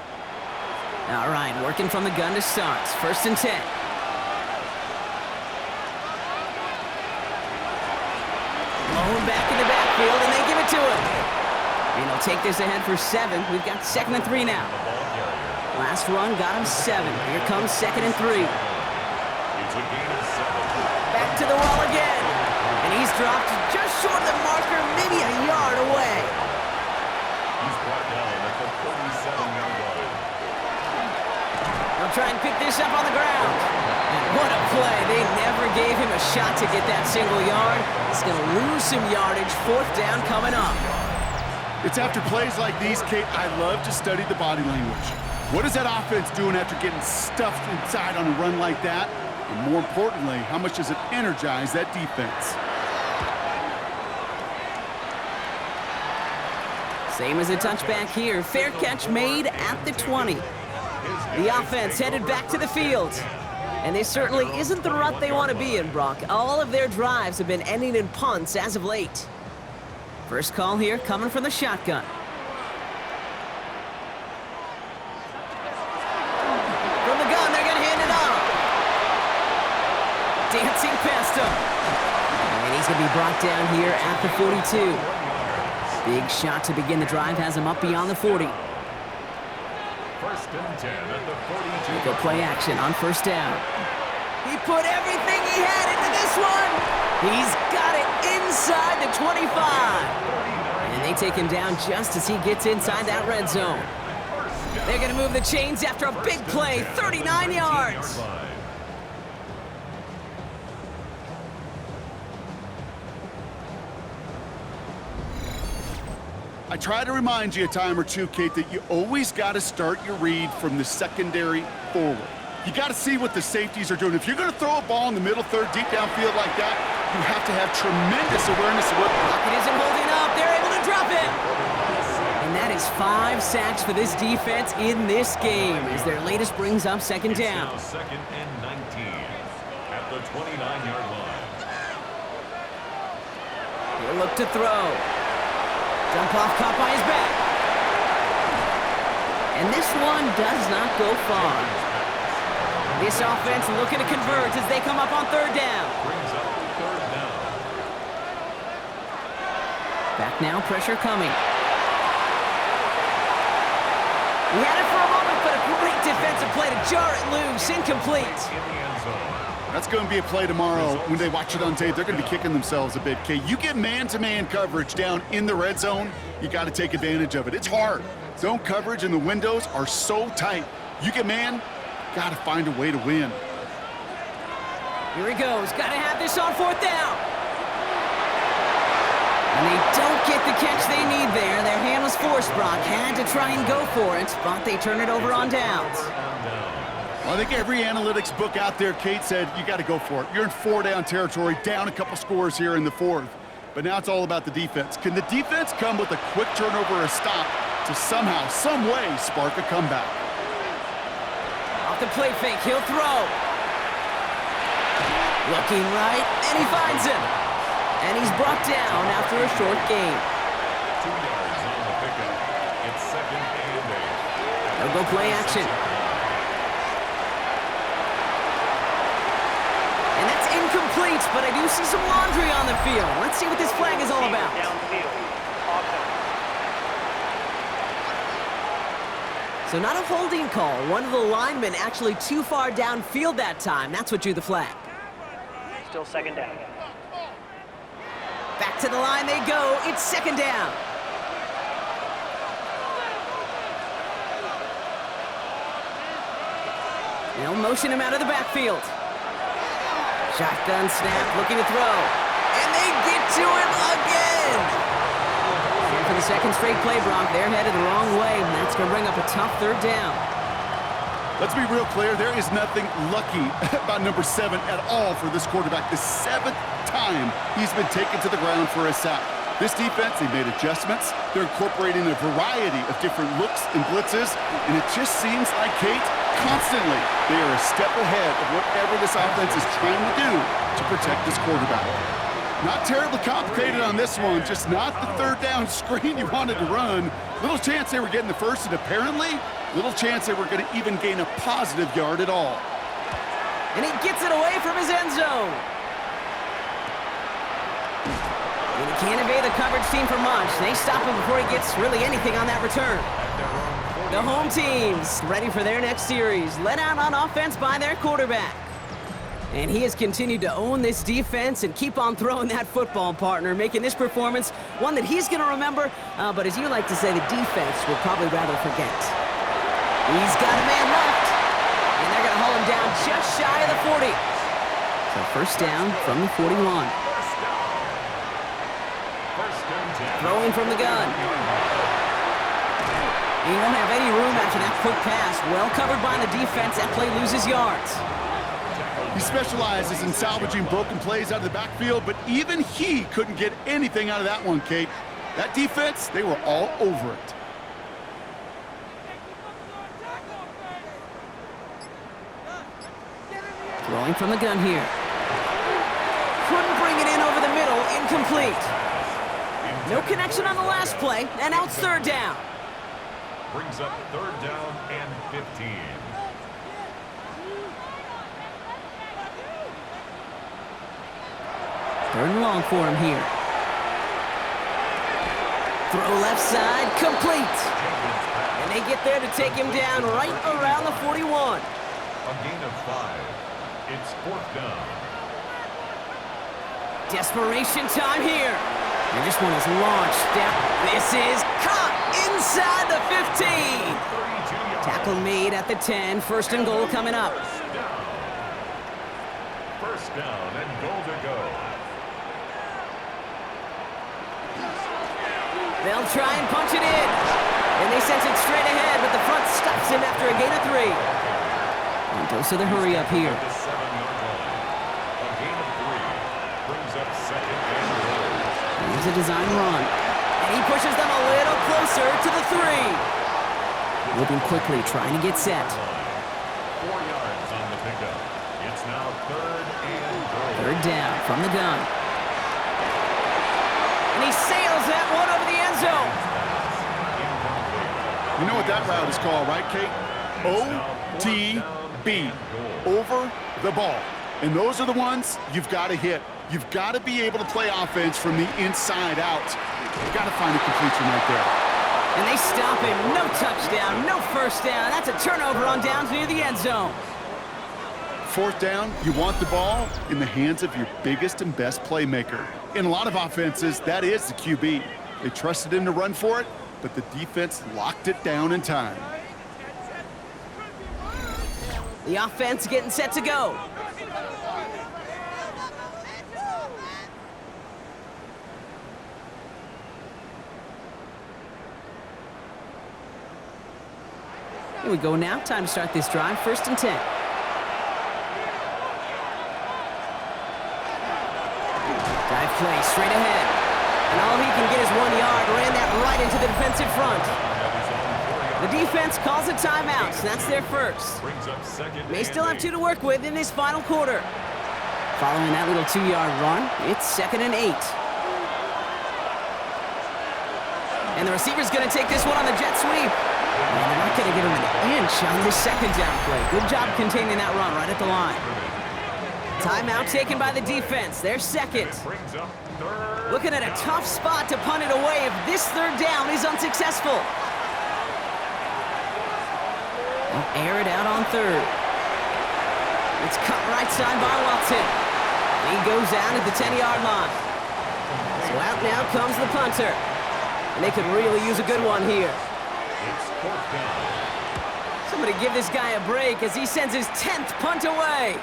All right, working from the gun to start. 1st and 10. Blown back in the backfield, and they give it to him. And he'll take this ahead for 7. We've got 2nd and 3 now. Last run got him 7. Here comes 2nd and 3. It's a gain of 7. Back to the wall again. And he's dropped just short of the marker, maybe a yard away. He's brought down at the 47-yard line. They'll try and pick this up on the ground. And what a play. They never gave him a shot to get that single yard. He's going to lose some yardage. 4th down coming up. It's after plays like these, Kate, I love to study the body language. What is that offense doing after getting stuffed inside on a run like that? And more importantly, how much does it energize that defense? Same as a touchback here. Fair catch made at the 20. The offense headed back to the field. And this certainly isn't the rut they want to be in, Brock. All of their drives have been ending in punts as of late. First call here coming from the shotgun. From the gun, they're going to hand it off. Dancing past him. And he's going to be brought down here at the 42. Big shot to begin the drive has him up beyond the 40. 1st and 10 at the 42. Go play action on 1st down. He put everything he had into this one. He's got it inside the 25. And they take him down just as he gets inside that red zone. They're going to move the chains after a big play, 39 yards. I try to remind you a time or two, Kate, that you always got to start your read from the secondary forward. You got to see what the safeties are doing. If you're going to throw a ball in the middle third, deep downfield like that, you have to have tremendous awareness of what... Pocket isn't holding up. They're able to drop it. And that is 5 sacks for this defense in this game as their latest brings up 2nd down. It's now 2nd and 19 at the 29-yard line. He'll look to throw. Dump off, caught by his back. And this one does not go far. This offense looking to convert as they come up on 3rd down. Brings up 3rd down. Back now, pressure coming. He had it for a moment, but a great defensive play to jar it loose. Incomplete. In the end zone. That's going to be a play tomorrow. When they watch it on tape, they're going to be kicking themselves a bit, Kate. You get man-to-man coverage down in the red zone, you got to take advantage of it. It's hard. Zone coverage and the windows are so tight. You get man, got to find a way to win. Here he goes. Got to have this on 4th down. And they don't get the catch they need there. Their hand was forced, Brock. Had to try and go for it, but they turn it over on downs. Well, I think every analytics book out there, Kate, said you got to go for it. You're in 4-down territory, down a couple scores here in the 4th. But now it's all about the defense. Can the defense come with a quick turnover or a stop to somehow, some way, spark a comeback? Off the play fake, he'll throw. Looking right, and he finds him. And he's brought down after a short gain. 2 yards on the pickup. It's 2nd and 8. They'll go play action. And that's incomplete, but I do see some laundry on the field. Let's see what this flag is all about. So not a holding call. One of the linemen actually too far downfield that time. That's what drew the flag. Still second down. Back to the line they go. It's second down. They'll motion him out of the backfield. Shotgun snap, looking to throw. And they get to him again. And for the second straight play, Brock, they're headed the wrong way, and that's going to bring up a tough third down. Let's be real clear, there is nothing lucky about number 7 at all for this quarterback. The 7th time he's been taken to the ground for a sack. This defense, they made adjustments. They're incorporating a variety of different looks and blitzes, and it just seems like, Kate, constantly they are a step ahead of whatever this offense is trying to do to protect this quarterback. Not terribly complicated on this one, just not the third down screen you wanted to run. Little chance they were getting the first, and apparently little chance they were going to even gain a positive yard at all. And he gets it away from his end zone. And he can't evade the coverage team for much. They stop him before he gets really anything on that return. The home team's ready for their next series, led out on offense by their quarterback. And he has continued to own this defense and keep on throwing that football, partner, making this performance one that he's going to remember, but as you like to say, the defense will probably rather forget. He's got a man left, and they're going to haul him down just shy of the 40. So first down from the 41. Throwing from the gun. He won't have any room after that quick pass. Well covered by the defense. That play loses yards. He specializes in salvaging broken plays out of the backfield, but even he couldn't get anything out of that one, Kate. That defense, they were all over it. Throwing from the gun here. Couldn't bring it in over the middle. Incomplete. No connection on the last play, and now it's third down. Brings up third down and 15. Third and long for him here. Throw left side, complete. And they get there to take him down right around the 41. A gain of 5. It's fourth down. Desperation time here. And this one is launched down. This is caught inside the 15. Tackle made at the 10. First and goal coming up. First down and goal to go. They'll try and punch it in. And they send it straight ahead, but the front stops him after a gain of 3. And goes to the hurry up here. The 7-yard line. A gain of 3 brings up second and goal. Here's a design run. And he pushes them a little closer to the 3. Moving quickly, trying to get set. 4 yards on the pickup. It's now third and goal. Third down from the gun. And he sails that one over the end zone. You know what that route is called, right, Kate? OTB, over the ball. And those are the ones you've got to hit. You've got to be able to play offense from the inside out. You've got to find a completion right there. And they stop him. No touchdown, no first down. That's a turnover on downs near the end zone. Fourth down, you want the ball in the hands of your biggest and best playmaker. In a lot of offenses, that is the QB. They trusted him to run for it, but the defense locked it down in time. The offense getting set to go. Here we go now. Time to start this drive. First and 10. Dive play straight ahead. And all he can get is 1 yard. Ran that right into the defensive front. The defense calls a timeout. So that's their first. May still have 2 to work with in this final quarter. Following that little 2-yard run, it's second and 8. And the receiver's going to take this one on the jet sweep. And they're not going to give him an inch on this second down play. Good job containing that run right at the line. Timeout taken by the defense. They're second. Looking at a tough spot to punt it away if this third down is unsuccessful. They'll air it out on third. It's cut right side by Watson. He goes out at the 10-yard line. So out now comes the punter. And they could really use a good one here. It's 4th down. Somebody give this guy a break as he sends his 10th punt away.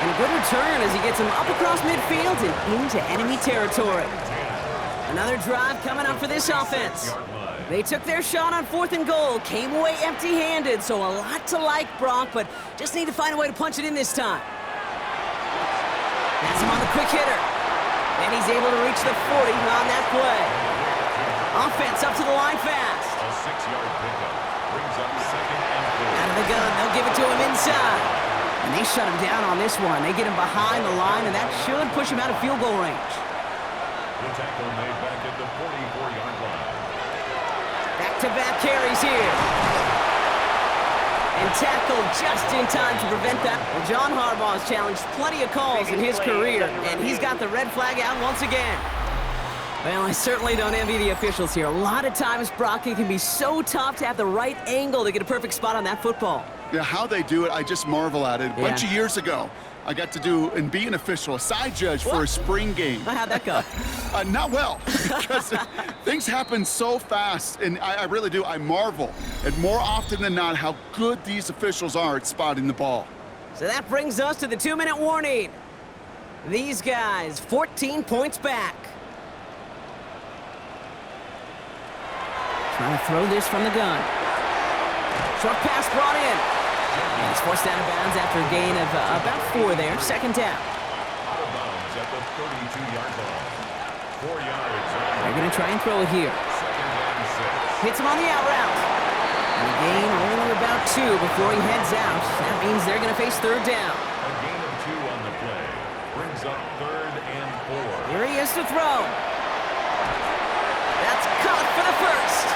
And a good return as he gets him up across midfield and into enemy territory. Another drive coming up for this offense. They took their shot on 4th and goal, came away empty-handed, so a lot to like, Brock, but just need to find a way to punch it in this time. That's him on the quick hitter. And he's able to reach the 40 on that play. Offense up to the line fast. A 6-yard pickup brings up 2nd and 4. Out of the gun, they'll give it to him inside. And they shut him down on this one. They get him behind the line, and that should push him out of field goal range. The tackle made back at the 44-yard line. Back-to-back carries here. And tackled just in time to prevent that. Well, John Harbaugh's challenged plenty of calls in his career, and he's got the red flag out once again. Well, I certainly don't envy the officials here. A lot of times, Brock, it can be so tough to have the right angle to get a perfect spot on that football. Yeah, how they do it, I just marvel at it. A bunch of years ago, I got to do and be an official, a side judge for a spring game. How'd that go? Not well, because things happen so fast, and I really do. I marvel, and more often than not, how good these officials are at spotting the ball. So that brings us to the 2-minute warning. These guys, 14 points back. Trying to throw this from the gun. Short pass brought in. And it's forced out of bounds after a gain of about 4 there. 2nd down. Out of bounds at the 32-yard line. 4 yards. They're going to try and throw it here. 2nd and 6. Hits him on the out route. And a gain only about 2 before he heads out. That means they're going to face 3rd down. A gain of 2 on the play. Brings up 3rd and 4. Here he is to throw. That's caught for the first.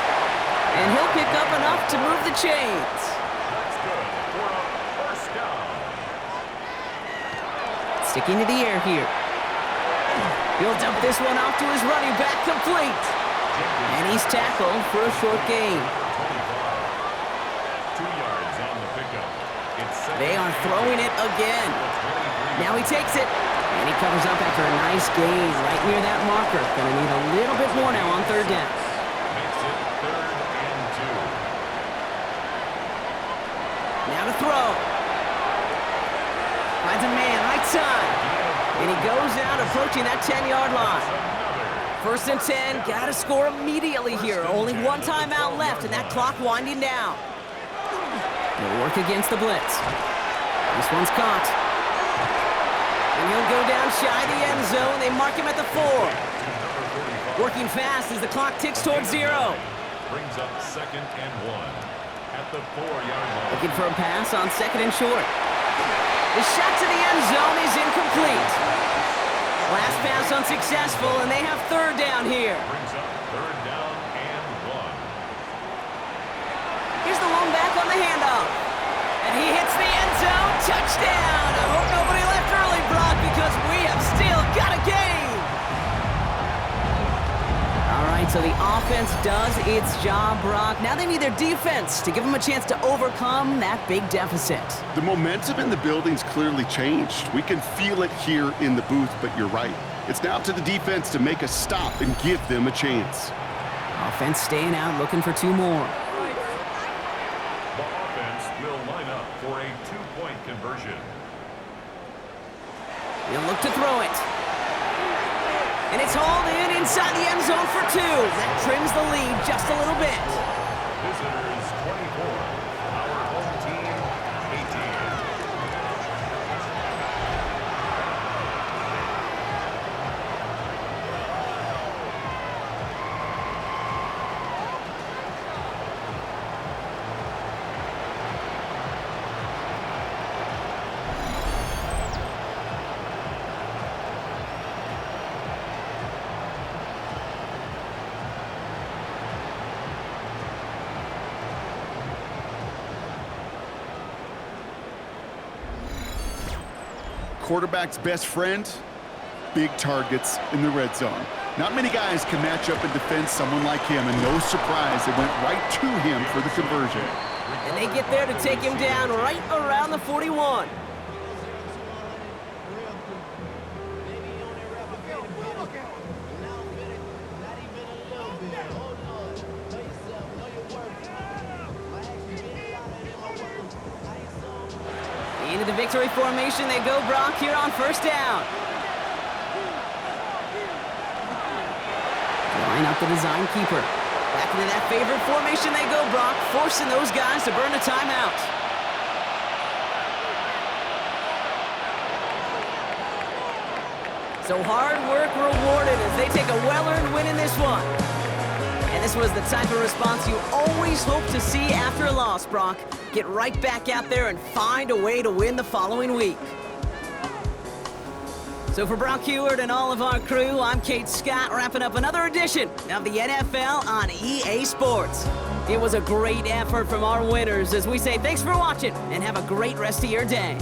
And he'll pick up enough to move the chains. That's good for a 1st down. Sticking to the air here. He'll dump this one off to his running back, complete. And he's tackled for a short gain. 2 yards on the pickup. They are throwing it again. Now he takes it. And he covers up after a nice gain right near that marker. Going to need a little bit more now on 3rd down. Makes it 3rd and 2. Now to throw. Finds a man, right side. And he goes out approaching that 10-yard line. 1st and 10, got to score immediately here. Only 1 timeout left, and that clock winding down. They'll work against the blitz. This one's caught. And he'll go down shy of the end zone. They mark him at the 4. Working fast as the clock ticks towards 0. Brings up 2nd and 1 at the 4-yard line. Looking for a pass on 2nd and short. The shot to the end zone is incomplete. Last pass unsuccessful, and they have 3rd down here. Brings up 3rd down and 1. Here's the lone back on the handoff. And he hits the end zone. Touchdown! I hope nobody left early, Brock, because we have still got a game. All right, so the offense does its job, Brock. Now they need their defense to give them a chance to overcome that big deficit. The momentum in the building's clearly changed. We can feel it here in the booth, but you're right. It's now up to the defense to make a stop and give them a chance. Offense staying out, looking for 2 more. The offense will line up for a 2-point conversion. He'll look to throw it. And it's hauled in inside the end zone for 2. That trims the lead just a little bit. Visitors 24, our home team 18. Quarterback's best friend, big targets in the red zone. Not many guys can match up and defend someone like him, and no surprise, it went right to him for the conversion. And they get there to take him down right around the 41. Into the victory formation they go, Brock, here on first down. Line up the design keeper. Back into that favorite formation they go, Brock, forcing those guys to burn a timeout. So hard work rewarded as they take a well-earned win in this one. And this was the type of response you always hope to see after a loss, Brock. Get right back out there and find a way to win the following week. So for Brock Heward and all of our crew, I'm Kate Scott, wrapping up another edition of the NFL on EA Sports. It was a great effort from our winners as we say thanks for watching and have a great rest of your day.